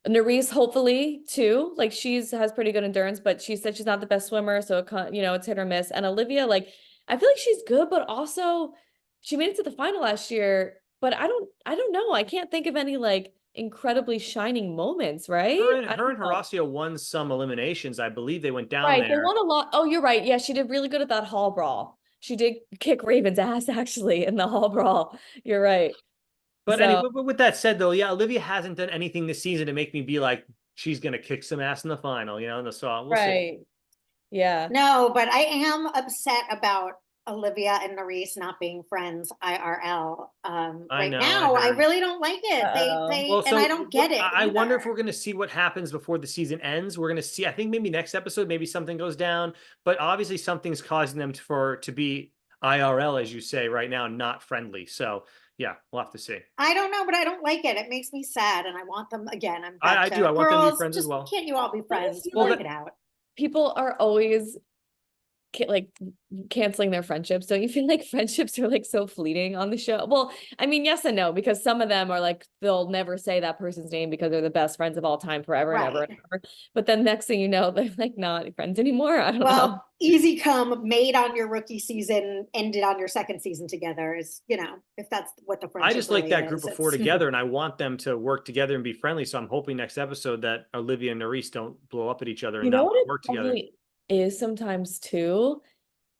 Nerys, hopefully too, like has pretty good endurance, but she said she's not the best swimmer, so it's hit or miss. And Olivia, like, I feel like she's good, but also she made it to the final last year, but I don't know. I can't think of any like incredibly shining moments, right? Her and Horacio won some eliminations. I believe they went down there. They won a lot. Oh, you're right. Yeah, she did really good at that hall brawl. She did kick Raven's ass actually in the hall brawl. You're right. But anyway, with that said, though, Olivia hasn't done anything this season to make me be like, she's going to kick some ass in the final, so we'll see. Yeah. No, but I am upset about Olivia and Nerys not being friends IRL. Right now, I really don't like it. And I don't get it. I wonder if we're going to see what happens before the season ends. We're going to see, I think maybe next episode, maybe something goes down, but obviously something's causing them to be IRL, as you say, right now, not friendly. So yeah, we'll have to see. I don't know, but I don't like it. It makes me sad, and I want them again. I do. I want them to be friends as well. Can't you all be friends? Work it out. People are always like canceling their friendships. Don't you feel like friendships are like so fleeting on the show? Well, I mean, yes and no, because some of them are like, they'll never say that person's name because they're the best friends of all time forever and ever and ever. But then next thing you know, they're like not friends anymore. I don't know. Easy come, made on your rookie season, ended on your second season together is, if that's what the friendship I just like that group of 4 together, and I want them to work together and be friendly. So I'm hoping next episode that Olivia and Nerys don't blow up at each other and not work together. Is sometimes too,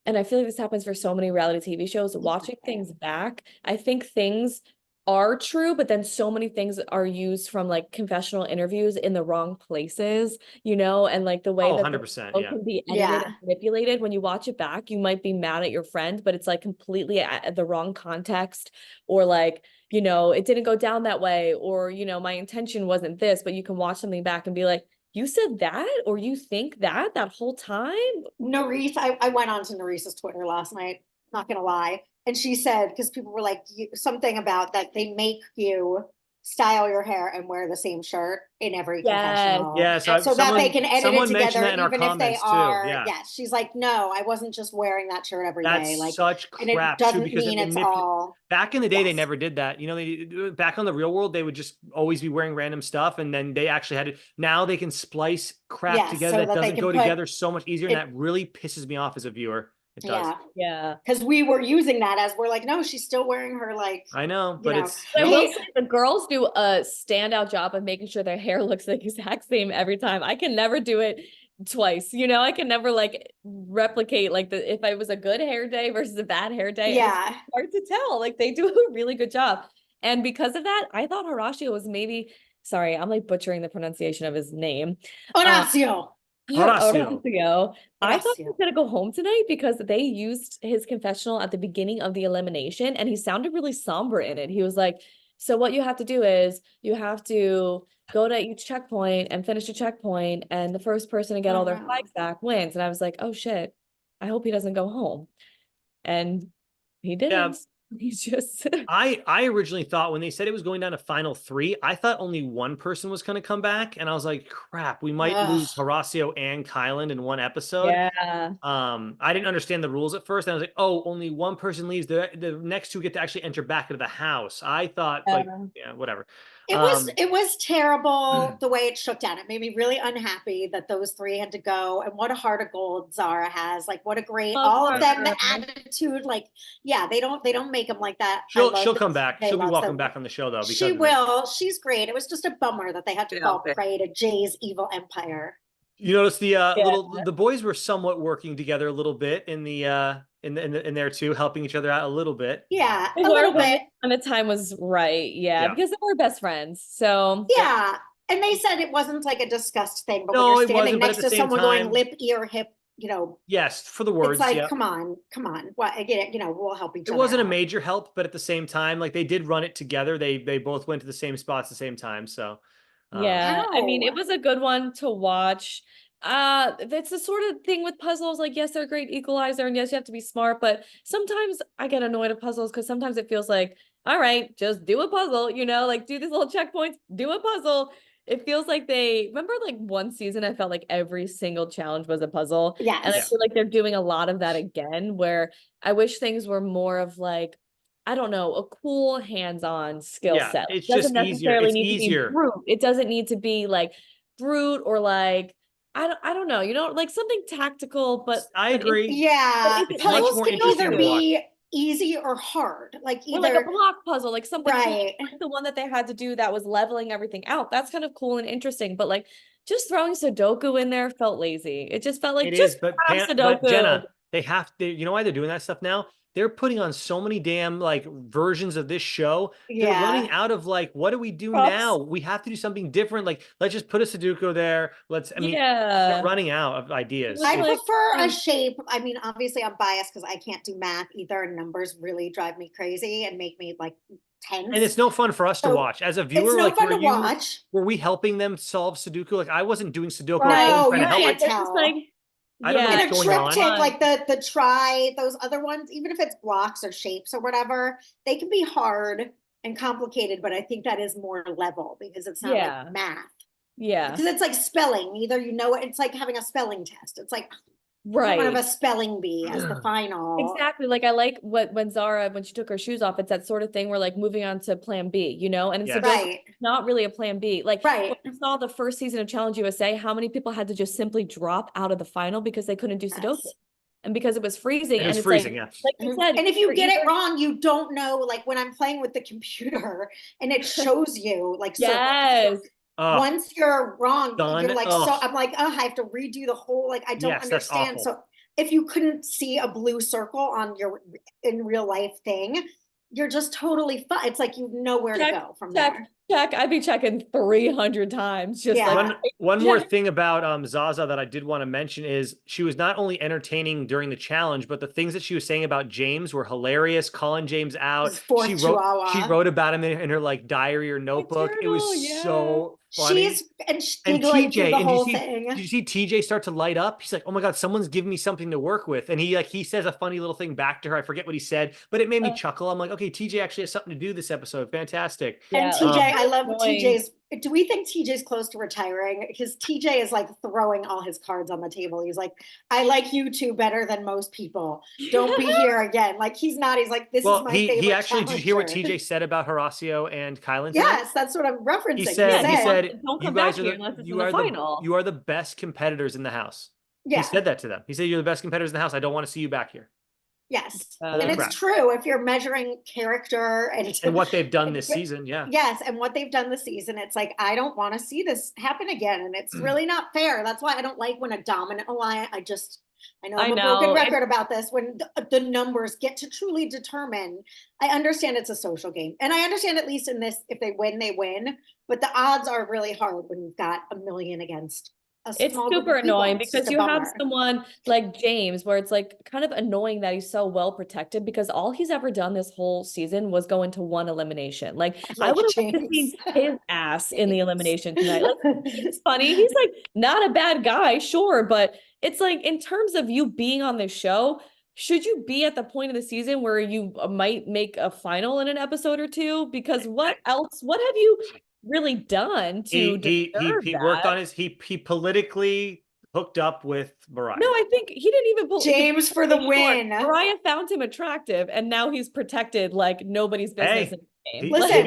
and I feel like this happens for so many reality TV shows, watching things back, I think things are true, but then so many things are used from like confessional interviews in the wrong places, and like the way that 100%, can be edited and manipulated. When you watch it back, you might be mad at your friend, but it's like completely at the wrong context, or like, it didn't go down that way, or, my intention wasn't this, but you can watch something back and be like, you said that, or you think that whole time? Nerys, I went on to Nerys's Twitter last night, not gonna lie. And she said, because people were like, something about that they make you style your hair and wear the same shirt in every confessional. Yeah, so that they can edit it together, even if they are. Too. Yeah. Yes, she's like, no, I wasn't just wearing that shirt every day. Like, such and it crap doesn't too, because mean it's all. Back in the day, they never did that. You know, back on the Real World, they would just always be wearing random stuff, and then they actually had to. Now they can splice crap together so that doesn't go together so much easier, and that really pisses me off as a viewer. It does. Yeah. Because we were using that as we're like, no, she's still wearing her, like, I know, but it's. I will say the girls do a standout job of making sure their hair looks the exact same every time. I can never do it twice. You know, I can never like replicate like if I was a good hair day versus a bad hair day. Yeah. It's hard to tell. Like they do a really good job. And because of that, I thought Horacio was maybe, sorry, I'm like butchering the pronunciation of his name. Horacio. Horacio. I thought he was gonna go home tonight because they used his confessional at the beginning of the elimination and he sounded really somber in it. He was like, so what you have to do is you have to go to each checkpoint and finish a checkpoint, and the first person to get all their flags back wins. And I was like, oh shit, I hope he doesn't go home. And he didn't. Yeah. He's just I originally thought when they said it was going down to final 3, I thought only one person was going to come back, and I was like, crap, we might lose Horacio and Kyland in one episode. Yeah. I didn't understand the rules at first, and I was like, oh, only one person leaves. The next 2 get to actually enter back into the house. I thought, like, yeah, whatever. It was terrible the way it shook down. It made me really unhappy that those 3 had to go. And what a heart of gold Zara has. Like, what a great, all of them, the attitude. Like, yeah, they don't make them like that. She'll come back. She'll be welcome back on the show though. She will. She's great. It was just a bummer that they had to fall prey to Jay's evil empire. You notice the boys were somewhat working together a little bit in there too, helping each other out a little bit. Yeah, a little bit. And the time was right. Yeah, because they were best friends. So yeah, and they said it wasn't like a discussed thing, but when you're standing next to someone going lip, ear, hip, you know. Yes, for the words. It's like, come on. What again? You know, we'll help each other. It wasn't a major help, but at the same time, like they did run it together. They both went to the same spots at the same time. So. Yeah, I mean, it was a good one to watch. That's the sort of thing with puzzles. Like, yes, they're a great equalizer, and yes, you have to be smart, but sometimes I get annoyed at puzzles because sometimes it feels like, all right, just do a puzzle, you know, like do these little checkpoints, do a puzzle. It feels like remember like one season, I felt like every single challenge was a puzzle. Yes. And I feel like they're doing a lot of that again, where I wish things were more of like, I don't know, a cool hands-on skill set. It's just easier. It's easier. It doesn't need to be like brute or like, I don't know, you know, like something tactical, but I agree. Puzzles can either be easy or hard, like either like a block puzzle, like something like the one that they had to do that was leveling everything out. That's kind of cool and interesting, but like just throwing Sudoku in there felt lazy. It just felt like but Jenna, you know why they're doing that stuff now? They're putting on so many damn like versions of this show. They're running out of like, what do we do now? We have to do something different. Like, let's just put a Sudoku there. They're running out of ideas. I prefer a shape. I mean, obviously I'm biased because I can't do math either. And numbers really drive me crazy and make me like tense. And it's no fun for us to watch as a viewer. It's no fun to watch. Were we helping them solve Sudoku? Like I wasn't doing Sudoku. No, you can't tell. I don't know what's going on. Triptych, like the try, those other ones, even if it's blocks or shapes or whatever, they can be hard and complicated, but I think that is more level because it's not like math. Yeah. Because it's like spelling. Either you know it, it's like having a spelling test. It's like right. One of a spelling bee as the final. Exactly. Like I like when Zara, when she took her shoes off, it's that sort of thing where like moving on to plan B, you know, and it's not really a plan B. Like when I saw the first season of Challenge USA, how many people had to just simply drop out of the final because they couldn't do Sudoku. And because it was freezing. It's freezing, like you said, and if you get it wrong, you don't know, like when I'm playing with the computer and it shows you like, once you're wrong, you're like, so I'm like, I have to redo the whole, like, I don't understand. So if you couldn't see a blue circle on in real life thing, you're just totally fine. It's like, you know where to go from there. check, I'd be checking 300 times. Just like one more thing about Zaza that I did want to mention is she was not only entertaining during the challenge, but the things that she was saying about James were hilarious. Calling James out. She wrote about him in her like diary or notebook. It was so funny. She's giggling through the whole thing. Did you see TJ start to light up? He's like, "Oh my God, someone's giving me something to work with." And he says a funny little thing back to her. I forget what he said, but it made me chuckle. I'm like, okay, TJ actually has something to do this episode. Fantastic. And TJ, I love TJ's. Do we think TJ's close to retiring? Because TJ is like throwing all his cards on the table. He's like, I like you two better than most people. Don't be here again. Like he's not. He's like, this is my favorite. He actually, did you hear what TJ said about Horacio and Kylan? Yes, that's what I'm referencing. He said, don't come back here unless it's in the final. You are the best competitors in the house. Yeah. He said that to them. He said, you're the best competitors in the house. I don't want to see you back here. Yes. And it's true if you're measuring character and what they've done this season. Yeah. Yes. And what they've done this season, it's like, I don't want to see this happen again. And it's really not fair. That's why I don't like when a dominant alliance, I know I'm a broken record about this, when the numbers get to truly determine. I understand it's a social game. And I understand at least in this, if they win, they win. But the odds are really hard when you've got a million against. It's super annoying because you have someone like James where it's like kind of annoying that he's so well protected because all he's ever done this whole season was go into one elimination. Like I would have liked to see his ass in the elimination tonight. Like, it's funny. He's like not a bad guy, sure, but it's like in terms of you being on the show, should you be at the point of the season where you might make a final in an episode or two? Because what have you really done to he worked on he politically hooked up with Mariah. No, I think he didn't even believe James for the win. Mariah found him attractive and now he's protected like nobody's business in the game. Listen,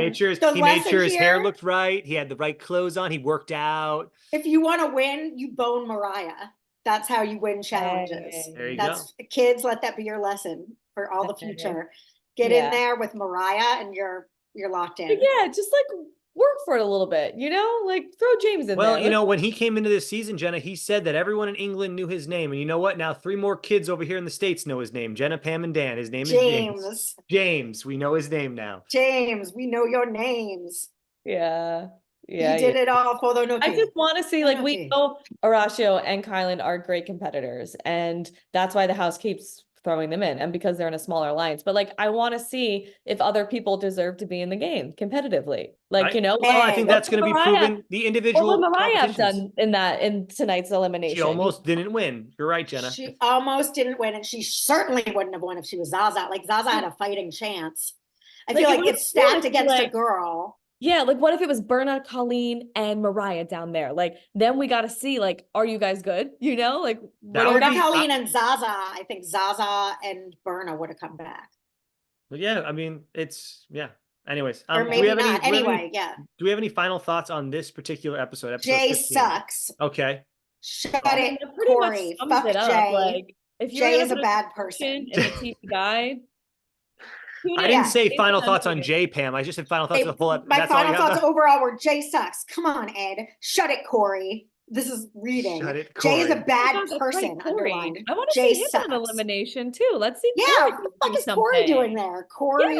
he made sure his hair looked right. He had the right clothes on. He worked out. If you want to win, you bone Mariah. That's how you win challenges. There you go. Kids, let that be your lesson for all the future. Get in there with Mariah and you're locked in. But yeah, just like work for it a little bit, like throw James in there. Well, when he came into this season, Jenna, he said that everyone in England knew his name. And you know what? Now 3 more kids over here in the States know his name. Jenna, Pam, and Dan. His name is James. James. We know his name now. James, we know your names. Yeah. He did it all for the I just want to see, like, we know Horacio and Kylan are great competitors. And that's why the house keeps throwing them in, and because they're in a smaller alliance. But like, I want to see if other people deserve to be in the game competitively. Like, I think that's going to be proven. The individual Mariah have done in tonight's elimination. She almost didn't win. You're right, Jenna. She almost didn't win, and she certainly wouldn't have won if she was Zaza. Like Zaza had a fighting chance. I feel like it's stacked against a girl. Yeah, like what if it was Berna, Colleen, and Mariah down there? Like, then we got to see, like, are you guys good? Like, what about Colleen and Zaza? I think Zaza and Berna would have come back. Well, yeah, I mean, Anyways, or maybe not. Do we have any final thoughts on this particular episode? Jay 15? Sucks. Okay. Shut it, Corey. Fuck Jay. Like, if Jay is a bad person. In a TV guide. I didn't say final thoughts on Jay, Pam. I just said final thoughts of the whole episode. My final thoughts overall were Jay sucks. Come on, Ed. Shut it, Corey. This is reading. Shut it, Corey. Jay is a bad person. Underlined. I want to see him in elimination too. Let's see. Yeah, what the fuck is Corey doing there? Corey,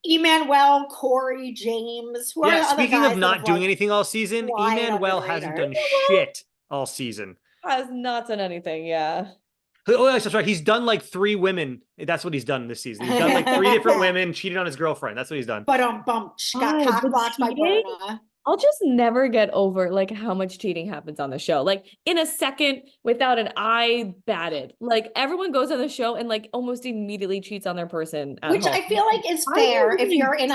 Emmanuel, Corey, James. Who are the other speaking guys of not doing anything all season, Emmanuel hasn't done shit all season. Has not done anything. Yeah. Oh, that's right. He's done like 3 women. That's what he's done this season. He's done like 3 different women, cheated on his girlfriend. That's what he's done. But got cock-blocked by Berna. I'll just never get over like how much cheating happens on the show. Like in a second, without an eye batted. Like everyone goes on the show and like almost immediately cheats on their person. Which home. I feel like is fair if you're in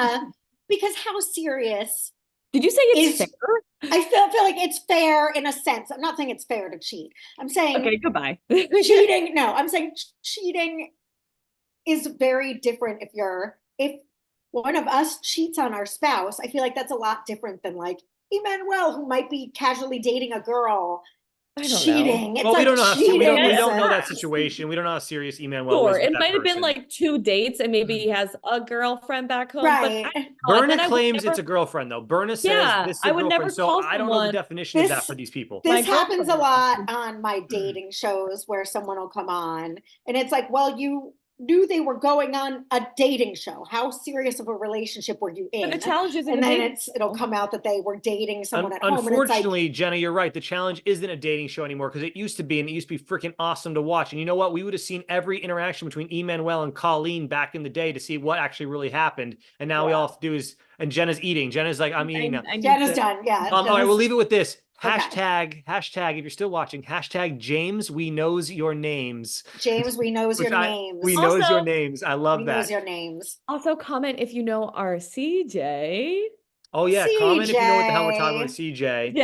because how serious? Did you say it's fair? I feel like it's fair in a sense. I'm not saying it's fair to cheat. I'm saying okay, goodbye. Cheating. No, I'm saying cheating is very different. If one of us cheats on our spouse, I feel like that's a lot different than like Emmanuel, who might be casually dating a girl. Cheating. Well, we don't know that situation. We don't know how serious Emmanuel was. It might have been like 2 dates, and maybe he has a girlfriend back home. Right. Berna claims it's a girlfriend, though. Berna says this is a girlfriend. So I don't know the definition of that for these people. This happens a lot on my dating shows where someone will come on, and it's like, well, you knew they were going on a dating show. How serious of a relationship were you in? But the challenge isn't and a then dating it'll come out that they were dating someone at home. Unfortunately, and it's like, Jenna, you're right. The challenge isn't a dating show anymore because it used to be, and it used to be freaking awesome to watch. And you know what? We would have seen every interaction between Emmanuel and Colleen back in the day to see what actually really happened. And now we all have to do is, and Jenna's eating. Jenna's like, I'm eating now. Jenna's done. Yeah. All right, we'll leave it with this. Okay. Hashtag, if you're still watching, hashtag James, we knows your names. James, we knows your names. We knows your names. I love that. We knows your names. Also comment if you know our CJ. Oh yeah, CJ. comment if you know what the hell we're talking about, CJ.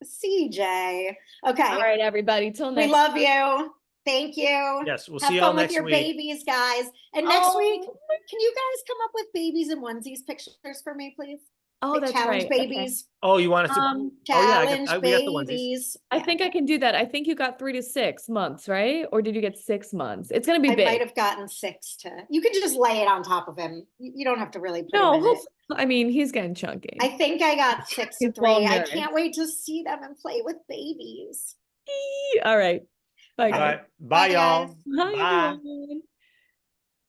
CJ. Okay. All right, everybody. Till next. We love you. Thank you. Yes, we'll see y'all next week. Have fun with your babies, guys. And next week, can you guys come up with babies and onesies pictures for me, please? Oh, that's challenge right. babies. Okay. Oh, you want us to? Challenge we got the babies. onesies. I think I can do that. I think you got 3 to 6 months, right? Or did you get 6 months? It's gonna be big. I might have gotten 6 to. You can just lay it on top of him. You don't have to really put him in it. I mean, he's getting chunky. I think I got 6 to 3. I can't wait to see them and play with babies. All right. Bye, guys. All right. Bye, y'all. Bye.